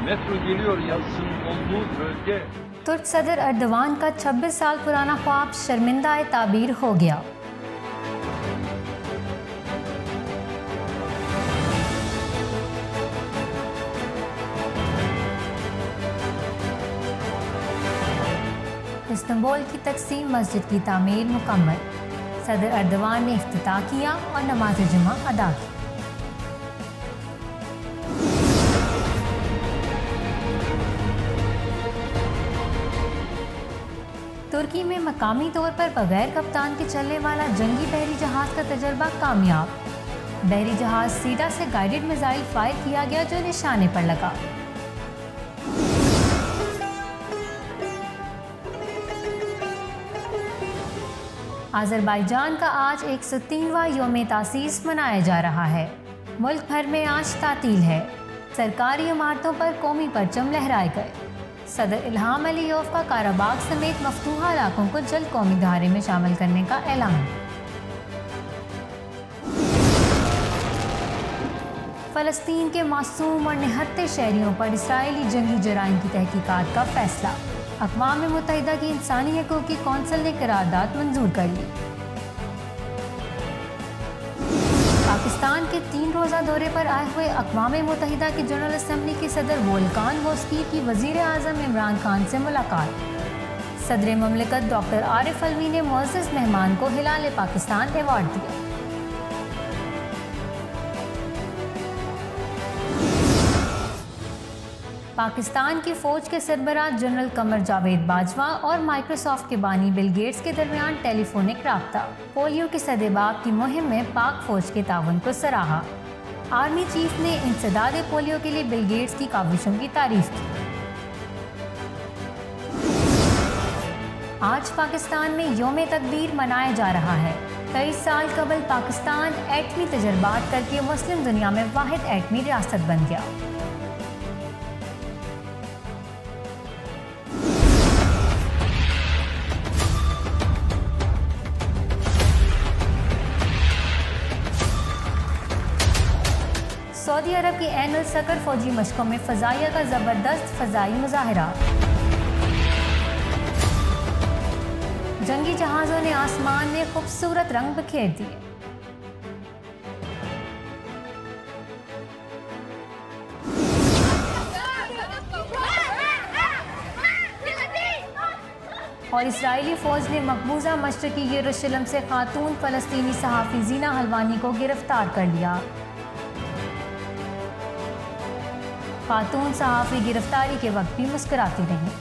metro geliyor yazısının olduğu bölge. तुर्क सदर Erdogan का 26 साल पुराना ख्वाब शर्मिंदा ताबीर हो गया। इस्तांबुल की तकसीम मस्जिद की तामीर मुकम्मल। सदर अर्दवान ने इफ्तिताह किया और नमाज जुमा अदा की। तुर्की में मकामी तौर पर बगैर कप्तान के चलने वाला जंगी बहरी जहाज का तजर्बा कामयाब। बहरी जहाज सीडा से गाइडेड मिसाइल फायर किया गया जो निशाने पर लगा। अज़रबैजान का आज 103वां यौम तासीस मनाया जा रहा है। मुल्क भर में आज तातील है। सरकारी इमारतों पर कौमी परचम लहराए गए। सदर इल्हाम अलीयव का काराबाग समेत मफतूहा इलाकों को जल्द कौमी धारे में शामिल करने का ऐलान। फ़लस्तीन के मासूम और निहत्ते शहरियों पर इसराइली जंगी जराइम की तहकीकात का फैसला। अक़वाम मुत्तहिदा की इंसानी हकूक़ की कौंसिल ने करारदाद मंजूर कर ली। पाकिस्तान के 3 रोज़ा दौरे पर आए हुए अक़वाम मुत्तहिदा की जनरल असम्बली के सदर वोल्कान बोस्की की वज़ीर आज़म इमरान खान से मुलाकात। सदर ममलिकत डॉक्टर आरिफ अलवी ने मुअज़्ज़ज़ मेहमान को हिलाल पाकिस्तान अवार्ड दिया। पाकिस्तान की फ़ौज के सरबराह जनरल कमर जावेद बाजवा और माइक्रोसॉफ्ट के बानी बिल गेट्स के दरमियान टेलीफोनिक राब्ता। पोलियो के सदेबाप की मुहिम में पाक फ़ौज के ताउन को सराहा। आर्मी चीफ ने इंसदाद पोलियो के लिए बिल गेट्स की काविशों की तारीफ की। आज पाकिस्तान में यौम तकबीर मनाया जा रहा है। 23 साल कबल पाकिस्तान एटमी तजर्बात करके मुस्लिम दुनिया में वाहिद एटमी रियासत बन गया। सऊदी अरब की एनुअल सकर फौजी मशकों में फ़ज़ाइया का ज़बरदस्त फ़ज़ाई मुज़ाहिरा। जंगी जहाज़ों ने आसमान में खूबसूरत रंग बिखेर दिए। और इसराइली फ़ौज ने मकबूजा मशरक़ी यरूशलेम से खातून फ़लस्तीनी सहाफ़ी ज़ीना हलवानी को गिरफ्तार कर लिया। खातून सहाफ़ी गिरफ्तारी के वक्त भी मुस्कुराती रहीं।